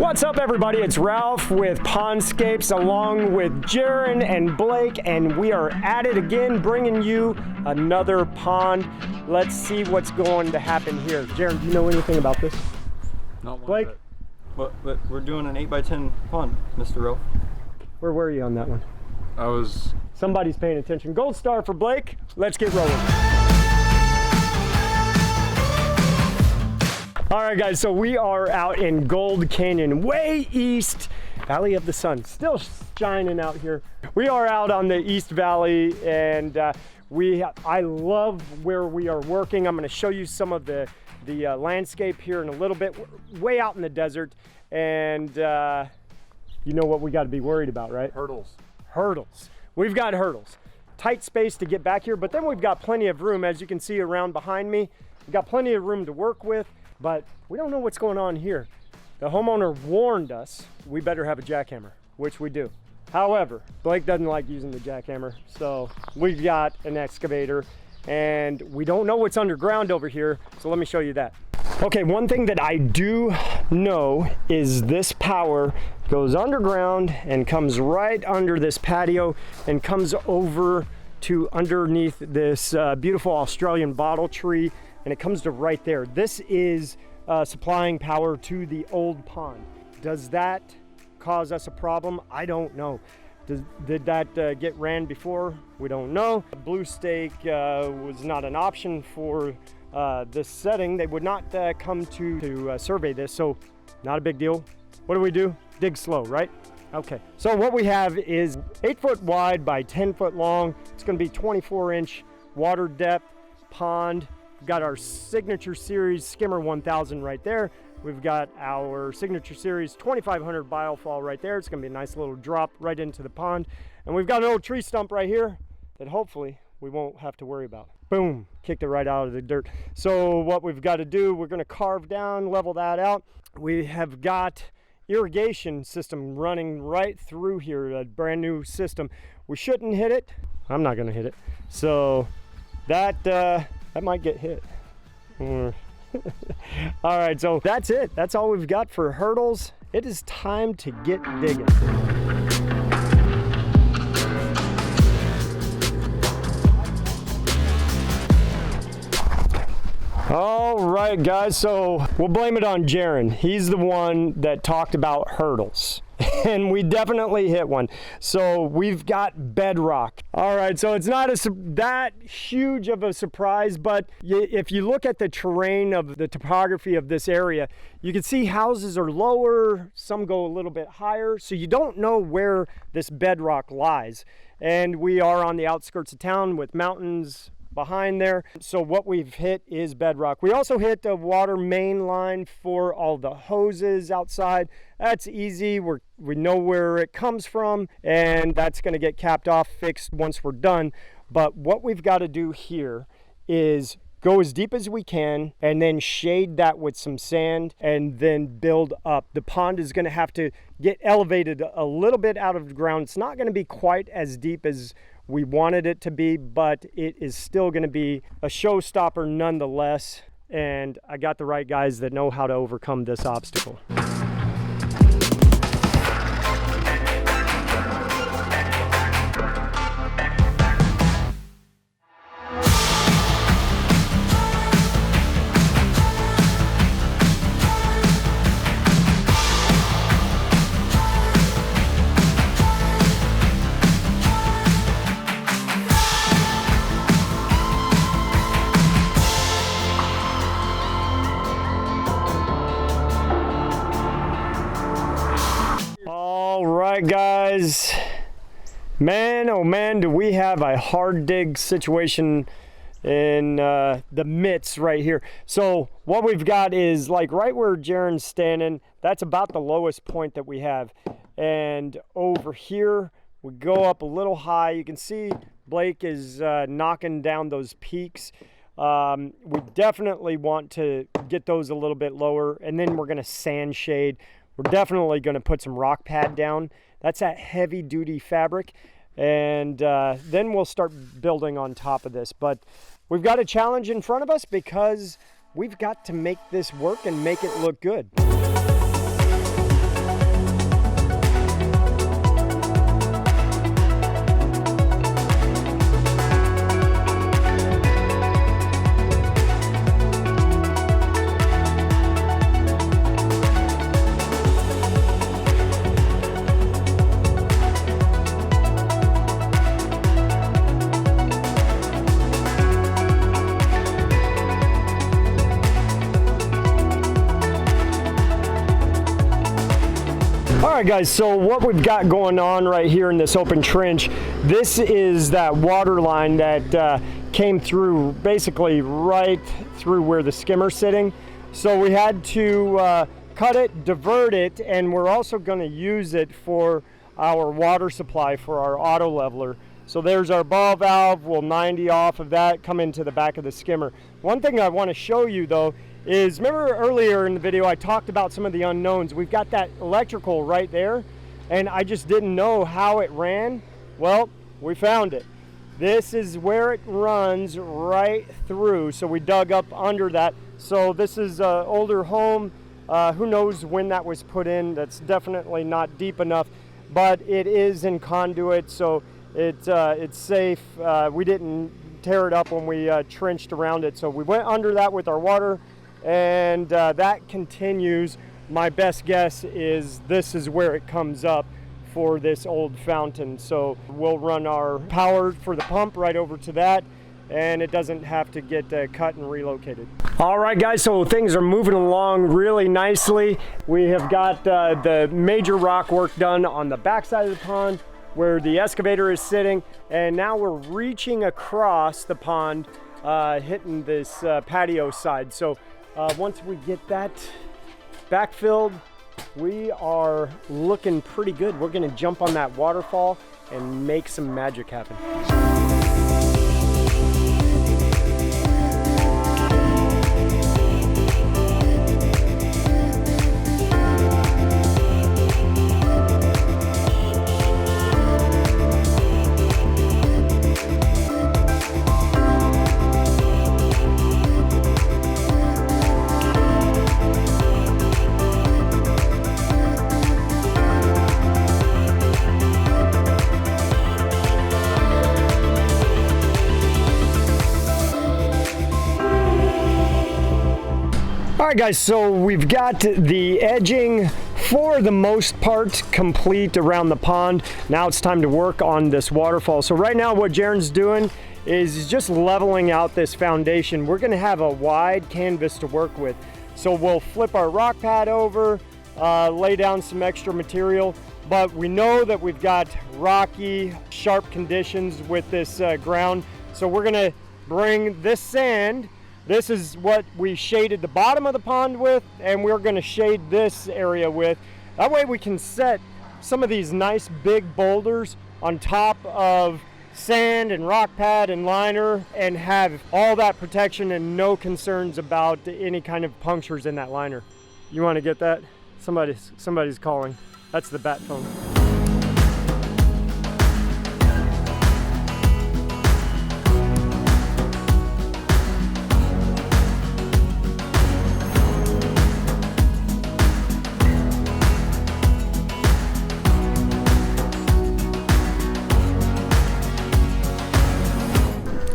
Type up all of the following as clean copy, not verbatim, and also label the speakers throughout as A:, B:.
A: What's up, everybody? It's Ralph with Pondscapes along with Jaron and Blake, and we are at it again, bringing you another pond. Let's see what's going to happen here. Jaron, do you know anything about this?
B: Not one
A: Blake?
B: bit. But we're doing an 8x10 pond, Mr. Ralph.
A: Where were you on that one?
B: I was...
A: Somebody's paying attention. Gold star for Blake. Let's get rolling. All right, guys, so we are out in Gold Canyon, way east, Valley of the Sun, still shining out here. We are out on the East Valley, and I love where we are working. I'm gonna show you some of the landscape here in a little bit. We're way out in the desert, and you know what we gotta be worried about, right?
B: Hurdles.
A: Hurdles. We've got hurdles. Tight space to get back here, but then we've got plenty of room, as you can see around behind me. We've got plenty of room to work with. But we don't know what's going on here. The homeowner warned us we better have a jackhammer, which we do. However, Blake doesn't like using the jackhammer, so we've got an excavator, and we don't know what's underground over here, so let me show you that. Okay, one thing that I do know is this power goes underground and comes right under this patio and comes over to underneath this beautiful Australian bottle tree, and it comes to right there. This is supplying power to the old pond. Does that cause us a problem? I don't know. Did that get ran before? We don't know. Blue stake was not an option for this setting. They would not come to survey this, so not a big deal. What do? Dig slow, right? Okay, so what we have is 8 foot wide by 10 foot long. It's gonna be 24-inch water depth pond. We've got our Signature Series Skimmer 1000 right there. We've got our Signature Series 2500 biofall right there. It's gonna be a nice little drop right into the pond. And we've got an old tree stump right here that hopefully we won't have to worry about. Boom, kicked it right out of the dirt. So what we've got to do, we're gonna carve down, level that out. We have got irrigation system running right through here, a brand new system. We shouldn't hit it. I'm not gonna hit it. So that might get hit. All right, so that's it. That's all we've got for hurdles. It is time to get digging. All right, guys, so we'll blame it on Jaron. He's the one that talked about hurdles. And we definitely hit one. So we've got bedrock. All right, so it's not that huge of a surprise, but if you look at the terrain of the topography of this area, you can see houses are lower, some go a little bit higher, so you don't know where this bedrock lies. And we are on the outskirts of town with mountains behind there. So what we've hit is bedrock. We also hit the water main line for all the hoses outside. That's easy. We know where it comes from, and that's going to get capped off, fixed once we're done. But what we've got to do here is go as deep as we can and then shade that with some sand and then build up. The pond is going to have to get elevated a little bit out of the ground. It's not going to be quite as deep as we wanted it to be, but it is still going to be a showstopper nonetheless. And I got the right guys that know how to overcome this obstacle. Guys, man, oh man, do we have a hard dig situation in the midst right here. So what we've got is like right where Jaron's standing, that's about the lowest point that we have. And over here, we go up a little high. You can see Blake is knocking down those peaks. We definitely want to get those a little bit lower, and then we're gonna sand shade. We're definitely gonna put some rock pad down. That's that heavy duty fabric. And then we'll start building on top of this. But we've got a challenge in front of us because we've got to make this work and make it look good. All right, guys, so what we've got going on right here in this open trench, this is that water line that came through basically right through where the skimmer's sitting. So we had to cut it, divert it, and we're also going to use it for our water supply for our auto leveler. So there's our ball valve. We'll 90 off of that, come into the back of the skimmer. One thing I want to show you though is, remember earlier in the video I talked about some of the unknowns. We've got that electrical right there, and I just didn't know how it ran. Well, we found it. This is where it runs right through. So we dug up under that. So this is an older home. Who knows when that was put in? That's definitely not deep enough, but it is in conduit, so it's safe. We didn't tear it up when we trenched around it. So we went under that with our water, and that continues. My best guess is this is where it comes up for this old fountain. So we'll run our power for the pump right over to that, and it doesn't have to get cut and relocated. All right, guys, so things are moving along really nicely. We have got the major rock work done on the backside of the pond where the excavator is sitting, and now we're reaching across the pond, hitting this patio side. So once we get that backfilled, we are looking pretty good. We're gonna jump on that waterfall and make some magic happen. All right, guys, so we've got the edging for the most part complete around the pond. Now it's time to work on this waterfall. So right now what Jaron's doing is just leveling out this foundation. We're gonna have a wide canvas to work with. So we'll flip our rock pad over, lay down some extra material, but we know that we've got rocky, sharp conditions with this ground. So we're gonna bring this sand. This is what we shaded the bottom of the pond with, and we're gonna shade this area with. That way we can set some of these nice big boulders on top of sand and rock pad and liner and have all that protection and no concerns about any kind of punctures in that liner. You wanna get that? Somebody's calling. That's the bat phone.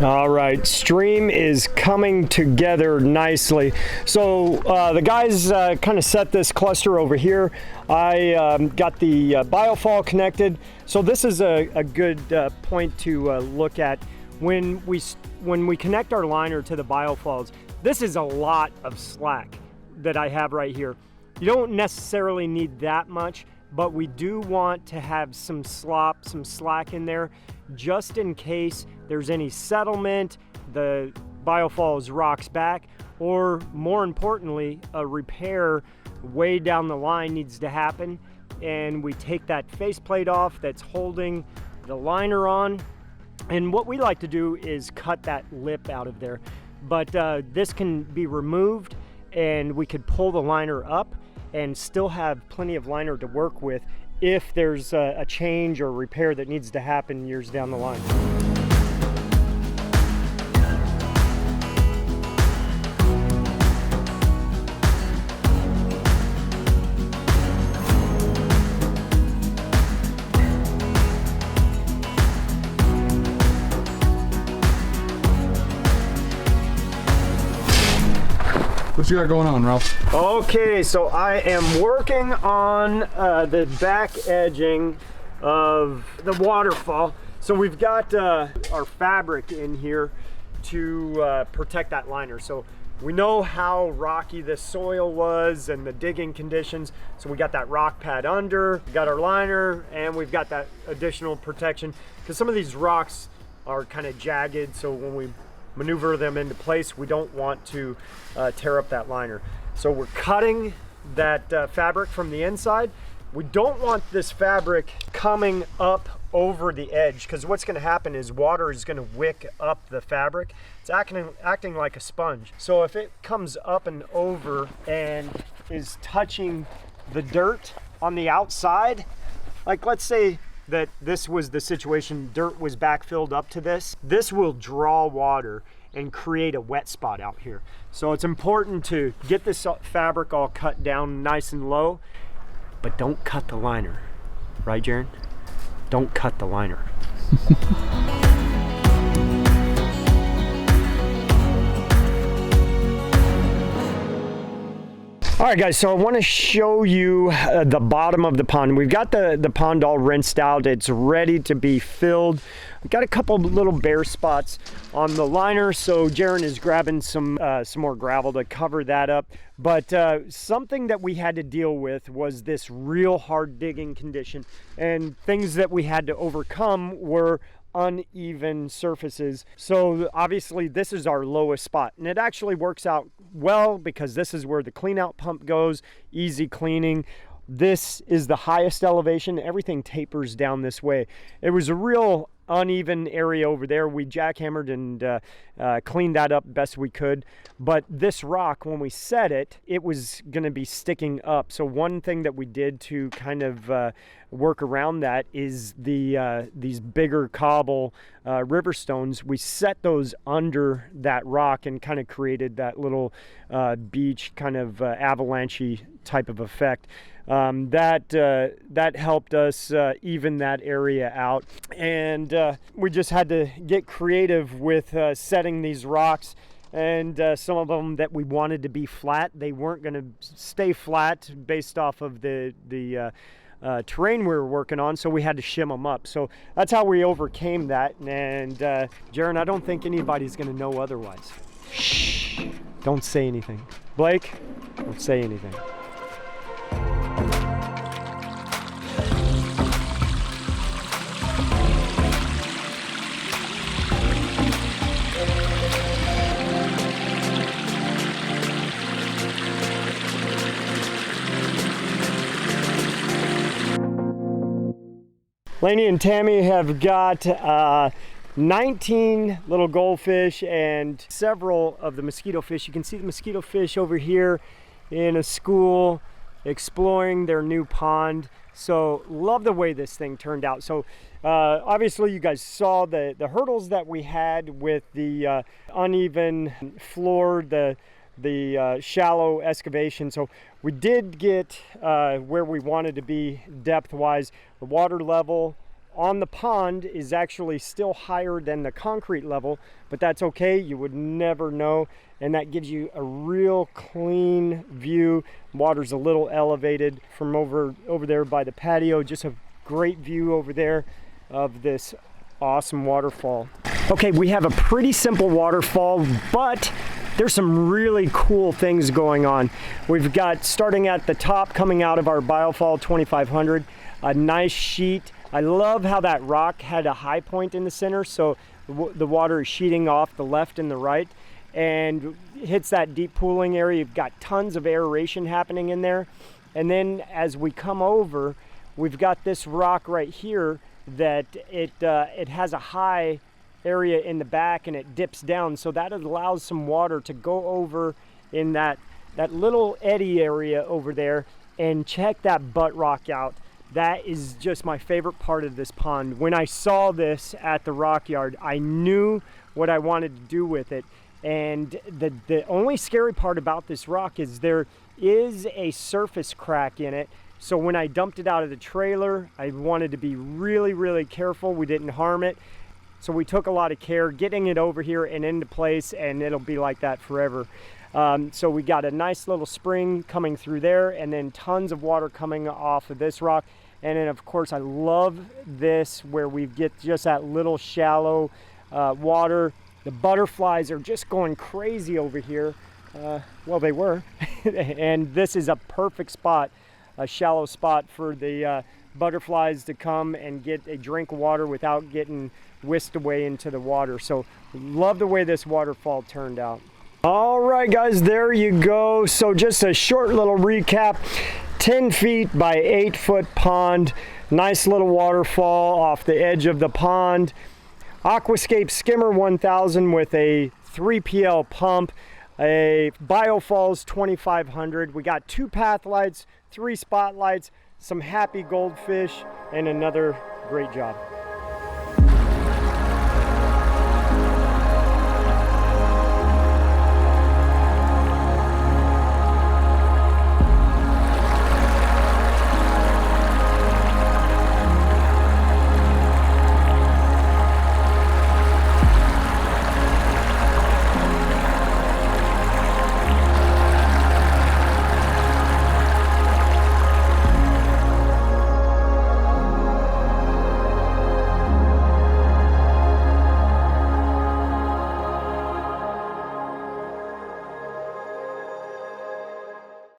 A: All right, stream is coming together nicely. So the guys kind of set this cluster over here. I got the biofall connected. So this is a good point to look at. When we connect our liner to the biofalls, this is a lot of slack that I have right here. You don't necessarily need that much, but we do want to have some slop, some slack in there, just in case there's any settlement, the biofalls rocks back, or more importantly, a repair way down the line needs to happen, and we take that faceplate off that's holding the liner on. And what we like to do is cut that lip out of there. But this can be removed, and we could pull the liner up and still have plenty of liner to work with if there's a change or repair that needs to happen years down the line.
C: What you got going on, Ralph?
A: Okay, so I am working on the back edging of the waterfall. So we've got our fabric in here to protect that liner. So We know how rocky the soil was and the digging conditions, so we got that rock pad under, we got our liner, and we've got that additional protection, because some of these rocks are kind of jagged, so when we maneuver them into place, we don't want to tear up that liner. So we're cutting that fabric from the inside. We don't want this fabric coming up over the edge, because what's going to happen is water is going to wick up the fabric. It's acting like a sponge. So if it comes up and over and is touching the dirt on the outside, like let's say that this was the situation, dirt was backfilled up to this will draw water and create a wet spot out here. So it's important to get this fabric all cut down nice and low, but don't cut the liner, right, Jaron? Don't cut the liner. All right, guys, so I want to show you the bottom of the pond. We've got the pond all rinsed out. It's ready to be filled. We've got a couple little bare spots on the liner, so Jaron is grabbing some more gravel to cover that up. But something that we had to deal with was this real hard digging condition, and things that we had to overcome were uneven surfaces. So obviously this is our lowest spot, and it actually works out well because this is where the clean out pump goes, easy cleaning. This is the highest elevation. Everything tapers down this way. It was a real uneven area over there. We jackhammered and cleaned that up best we could. But this rock, when we set it, it was going to be sticking up. So one thing that we did to kind of work around that is these bigger cobble river stones. We set those under that rock and kind of created that little beach kind of avalanche type of effect. That helped us even that area out, and we just had to get creative with setting these rocks, and some of them that we wanted to be flat, they weren't going to stay flat based off of the terrain we were working on, so we had to shim them up. So that's how we overcame that, and Jaron, I don't think anybody's going to know otherwise. Shh, don't say anything. Blake, don't say anything. Lainey and Tammy have got 19 little goldfish and several of the mosquito fish. You can see the mosquito fish over here in a school exploring their new pond. So love the way this thing turned out. So obviously you guys saw the hurdles that we had with the uneven floor, the shallow excavation. So we did get where we wanted to be depth wise. The water level on the pond is actually still higher than the concrete level, but that's okay. You would never know, and that gives you a real clean view. Water's a little elevated from over there by the patio. Just a great view over there of this awesome waterfall. Okay, we have a pretty simple waterfall, but there's some really cool things going on. We've got, starting at the top, coming out of our Biofall 2500, a nice sheet. I love how that rock had a high point in the center, so the water is sheeting off the left and the right, and hits that deep pooling area. You've got tons of aeration happening in there. And then as we come over, we've got this rock right here that it has a high area in the back and it dips down, so that allows some water to go over in that little eddy area over there. And check that butt rock out. That is just my favorite part of this pond. When I saw this at the rock yard, I knew what I wanted to do with it. And the only scary part about this rock is there is a surface crack in it. So when I dumped it out of the trailer, I wanted to be really, really careful we didn't harm it. So we took a lot of care getting it over here and into place, and it'll be like that forever. So we got a nice little spring coming through there, and then tons of water coming off of this rock. And then of course I love this where we get just that little shallow water. The butterflies are just going crazy over here. Well, they were. And this is a perfect spot, a shallow spot for the butterflies to come and get a drink of water without getting whisked away into the water. So love the way this waterfall turned out. All right, guys, there you go. So just a short little recap. 10 feet by 8 foot pond. Nice little waterfall off the edge of the pond. Aquascape Skimmer 1000 with a 3PL pump. A biofalls 2500. We got 2 path lights, 3 spotlights, some happy goldfish, and another great job.